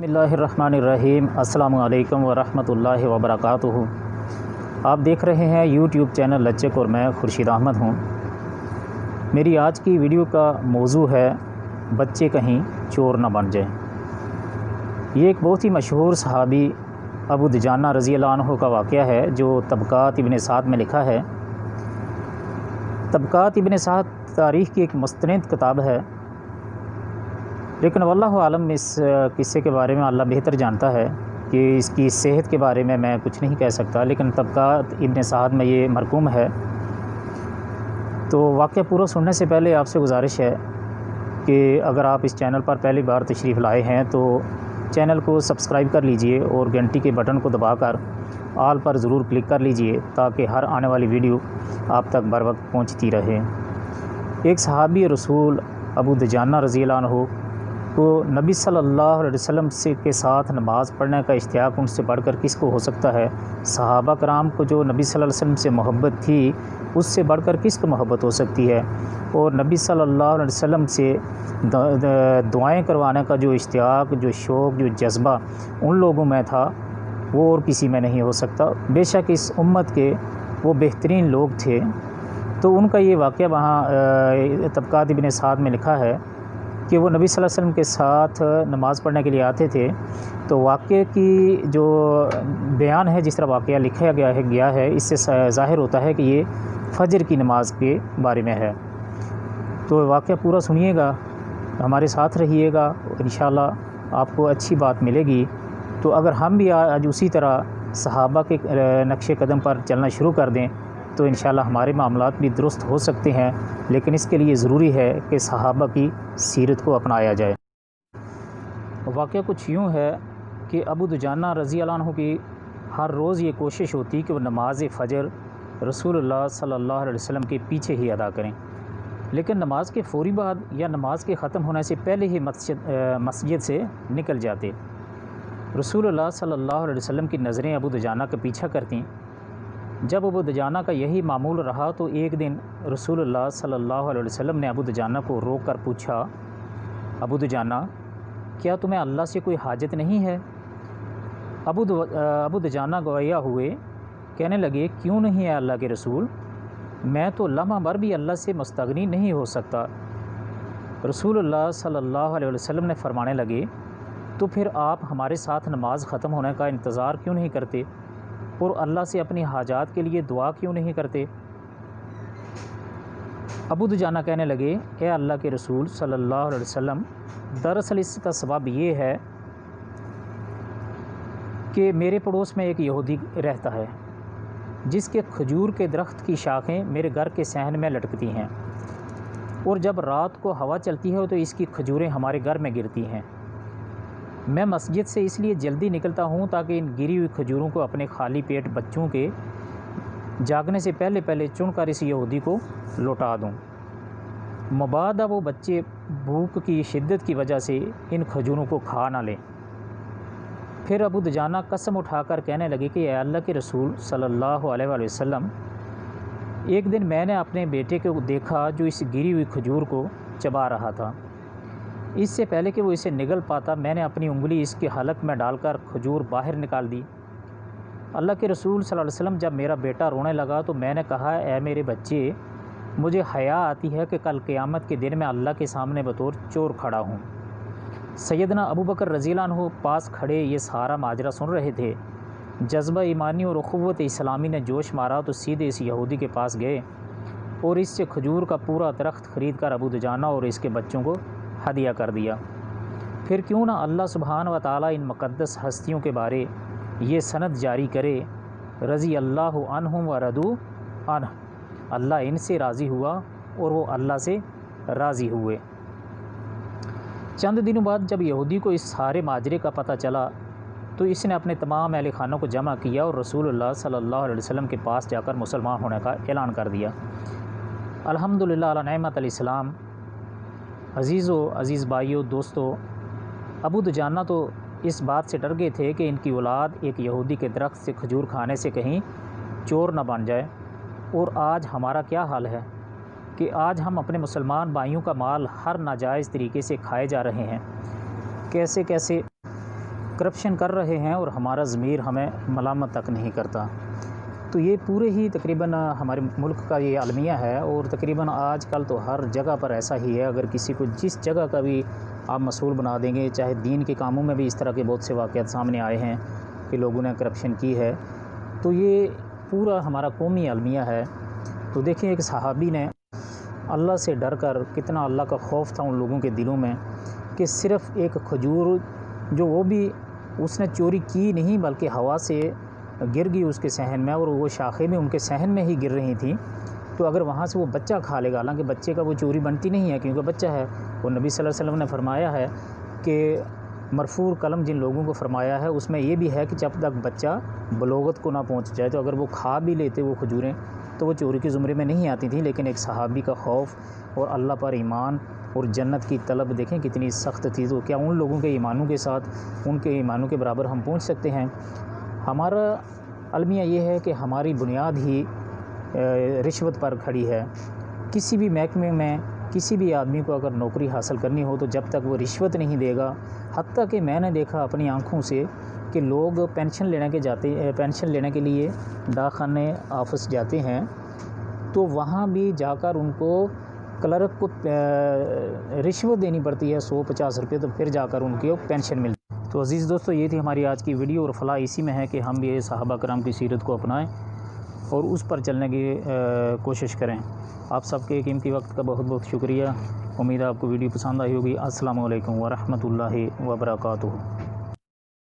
बिस्मिल्लाहिर्रहमानिर्रहीम। अस्सलामु अलैकुम वरहमतुल्लाहि वबरकातुहू। आप देख रहे हैं यूट्यूब चैनल लचक और मैं खुर्शीद अहमद हूँ। मेरी आज की वीडियो का मौजू है बच्चे कहीं चोर न बन जाएं। ये एक बहुत ही मशहूर सहाबी अबू दुजाना रज़ी अल्लाह अन्हु का वाक़या है जो तबक़ात इब्न साद में लिखा है। तबक़ात इब्न साद तारीख़ की एक मुस्तनद किताब है, लेकिन वल्लाहु आलम इस किस्से के बारे में अल्लाह बेहतर जानता है कि इसकी सेहत के बारे में मैं कुछ नहीं कह सकता, लेकिन तबक़ात इब्न साद में ये मरकूम है। तो वाक़या पूरा सुनने से पहले आपसे गुजारिश है कि अगर आप इस चैनल पर पहली बार तशरीफ़ लाए हैं तो चैनल को सब्सक्राइब कर लीजिए और घंटी के बटन को दबाकर आल पर ज़रूर क्लिक कर लीजिए ताकि हर आने वाली वीडियो आप तक बर वक्त पहुँचती रहे। एक सहाबी रसूल अबू दुजाना रज़ी अल्लाह अन्हु को नबी सल्लल्लाहु अलैहि वसल्लम से के साथ नमाज़ पढ़ने का इश्तियाक उनसे बढ़कर किसको हो सकता है। सहाबा कराम को जो नबी सल्लल्लाहु अलैहि वसल्लम से मोहब्बत थी उससे बढ़कर किसको मोहब्बत हो सकती है। और नबी सल्लल्लाहु अलैहि वसल्लम से दुआएं करवाने का जो इश्तियाक, जो शौक़, जो जज्बा उन लोगों में था वो और किसी में नहीं हो सकता। बेशक इस उम्मत के वो बेहतरीन लोग थे। तो उनका ये वाक़या वहाँ तबक़ात इब्न साद में लिखा है कि वो नबी सल्लल्लाहु अलैहि वसल्लम के साथ नमाज़ पढ़ने के लिए आते थे। तो वाक़े की जो बयान है, जिस तरह वाक़या लिखा गया है, इससे ज़ाहिर होता है कि ये फ़जर की नमाज़ के बारे में है। तो वाक़या पूरा सुनिएगा, हमारे साथ रहिएगा, इंशाअल्लाह आपको अच्छी बात मिलेगी। तो अगर हम भी आज उसी तरह सहाबा के नक्शे कदम पर चलना शुरू कर दें तो इंशाअल्लाह हमारे मामलात भी दुरुस्त हो सकते हैं, लेकिन इसके लिए ज़रूरी है कि सहाबा की सीरत को अपनाया जाए। वाक़या कुछ यूँ है कि अबू दुजाना रज़ी अल्लाह अन्हु की हर रोज़ ये कोशिश होती कि वो नमाज़ फ़जर रसूलुल्लाह सल्लल्लाहु अलैहि वसल्लम के पीछे ही अदा करें, लेकिन नमाज के फ़ौरी बाद या नमाज के ख़त्म होने से पहले ही मस्जिद से निकल जाते। रसूलुल्लाह सल्लल्लाहु अलैहि वसल्लम की नज़रें अबू दुजाना का पीछा करतीं। जब अबू दुजाना का यही मामूल रहा तो एक दिन रसूलुल्लाह सल्लल्लाहु अलैहि वसल्लम ने अबू दुजाना को रोक कर पूछा, अबू दुजाना, क्या तुम्हें अल्लाह से कोई हाजत नहीं है। अबू दुजाना गवाया हुए कहने लगे, क्यों नहीं है अल्लाह के रसूल, मैं तो लम्हा भर भी अल्लाह से मुस्तगनी नहीं हो सकता। रसूलुल्लाह सल्लल्लाहु अलैहि वसल्लम ने फरमाने लगे, तो फिर आप हमारे साथ नमाज ख़त्म होने का इंतज़ार क्यों नहीं करते और अल्लाह से अपनी हाजात के लिए दुआ क्यों नहीं करते। अबू दुजाना कहने लगे, ए अल्लाह के रसूल सल्लल्लाहु अलैहि वसल्लम, दरअसल इसका सबब ये है कि मेरे पड़ोस में एक यहूदी रहता है जिसके खजूर के दरख्त की शाखें मेरे घर के सहन में लटकती हैं, और जब रात को हवा चलती है तो इसकी खजूरें हमारे घर में गिरती हैं। मैं मस्जिद से इसलिए जल्दी निकलता हूँ ताकि इन गिरी हुई खजूरों को अपने खाली पेट बच्चों के जागने से पहले पहले चुनकर इस यहूदी को लौटा दूँ। मबादा वो बच्चे भूख की शिद्दत की वजह से इन खजूरों को खा ना लें। फिर अबू दुजाना कसम उठाकर कहने लगे कि ए अल्लाह के रसूल सल्लल्लाहु अलैहि वसल्लम, एक दिन मैंने अपने बेटे को देखा जो इस गिरी हुई खजूर को चबा रहा था। इससे पहले कि वो इसे निगल पाता मैंने अपनी उंगली इसके हलक में डालकर खजूर बाहर निकाल दी। अल्लाह के रसूल सल्लल्लाहु अलैहि वसल्लम, जब मेरा बेटा रोने लगा तो मैंने कहा, ऐ मेरे बच्चे, मुझे हया आती है कि कल क़यामत के दिन मैं अल्लाह के सामने बतौर चोर खड़ा हूँ। सैयदना अबू बकर रज़ी अल्लाह अन्हु पास खड़े ये सारा माजरा सुन रहे थे। जज्बा ईमानी और उख़्वत इस्लामी ने जोश मारा तो सीधे इस यहूदी के पास गए और इससे खजूर का पूरा दरख्त ख़रीद कर अबू दुजाना और इसके बच्चों को हदिया कर दिया। फिर क्यों ना अल्लाह सुब्हानहु व तआला इन मुक़द्दस हस्तियों के बारे ये सनद जारी करे, रज़ी अल्लाहु अन्हुम व रदू अन्ह, अल्लाह इनसे राज़ी हुआ और वो अल्लाह से राज़ी हुए। चंद दिनों बाद जब यहूदी को इस सारे माजरे का पता चला तो इसने अपने तमाम अहले खानों को जमा किया और रसूलुल्लाह सल्लल्लाहु अलैहि वसल्लम के पास जाकर मुसलमान होने का ऐलान कर दिया। अल्हम्दुलिल्लाह अला नेमतल इस्लाम। अज़ीज़ भाइयों, दोस्तों, अबू दुजाना तो इस बात से डर गए थे कि इनकी औलाद एक यहूदी के दरख्त से खजूर खाने से कहीं चोर न बन जाए। और आज हमारा क्या हाल है कि आज हम अपने मुसलमान भाइयों का माल हर नाजायज़ तरीके से खाए जा रहे हैं। कैसे कैसे کرپشن کر رہے ہیں اور ہمارا ضمیر ہمیں ملامت تک نہیں کرتا۔ تو یہ پورے ہی تقریباً ہمارے ملک کا یہ المیہ ہے، اور تقریباً آج کل تو ہر جگہ پر ایسا ہی ہے۔ اگر کسی کو جس جگہ کا بھی آپ مسئول بنا دیں گے، چاہے دین کے کاموں میں بھی اس طرح کے بہت سے واقعات سامنے آئے ہیں کہ لوگوں نے کرپشن کی ہے، تو یہ پورا ہمارا قومی المیہ ہے۔ تو دیکھیں ایک صحابی نے اللہ سے ڈر کر، کتنا اللہ کا خوف تھا ان لوگوں کے دلوں میں، کہ صرف ایک کھجور جو وہ بھی اس نے چوری کی نہیں بلکہ ہوا سے گر گئی اس کے صحن میں، اور وہ شاخیں بھی ان کے صحن میں ہی گر رہی تھیں، تو اگر وہاں سے وہ بچہ کھا لے گا، حالانکہ بچے کا وہ چوری بنتی نہیں ہے کیونکہ بچہ ہے، اور نبی صلی اللہ علیہ وسلم نے فرمایا ہے کہ مرفوع قلم جن لوگوں کو فرمایا ہے اس میں یہ بھی ہے کہ جب تک بچہ بلوغت کو نہ پہنچ جائے، تو اگر وہ کھا بھی لیتے وہ کھجوریں تو وہ چوری کے زمرے میں نہیں آتی تھیں۔ لیکن ایک صحابی کا خوف اور اللہ پر ایمان اور جنت کی طلب دیکھیں کتنی سخت تھی، تو کیا ان لوگوں کے ایمانوں کے ساتھ ان کے ایمانوں کے برابر ہم پہنچ سکتے ہیں؟ ہمارا المیہ یہ ہے کہ ہماری بنیاد ہی رشوت پر کھڑی ہے۔ کسی بھی محکمے میں کسی بھی آدمی کو اگر نوکری حاصل کرنی ہو تو جب تک وہ رشوت نہیں دے گا، حتیٰ کہ میں نے دیکھا اپنی آنکھوں سے کہ لوگ پینشن لینے کے لیے ڈاک خانے آفس جاتے ہیں، تو وہاں بھی جا کر ان کو کلرک کو رشوت دینی پڑتی ہے 150 روپے، تو پھر جا کر ان کی پینشن ملتی ہے۔ تو عزیز دوستو، یہ تھی ہماری آج کی ویڈیو، اور فلاح اسی میں ہے کہ ہم بھی صحابہ کرام کی سیرت کو اپنائیں اور اس پر چلنے کی کوشش کریں۔ آپ سب کے قیمتی وقت کا بہت بہت شکریہ۔ امید ہے آپ کو ویڈیو پسند آئی ہوگی۔ السلام علیکم ورحمۃ اللہ وبرکاتہ۔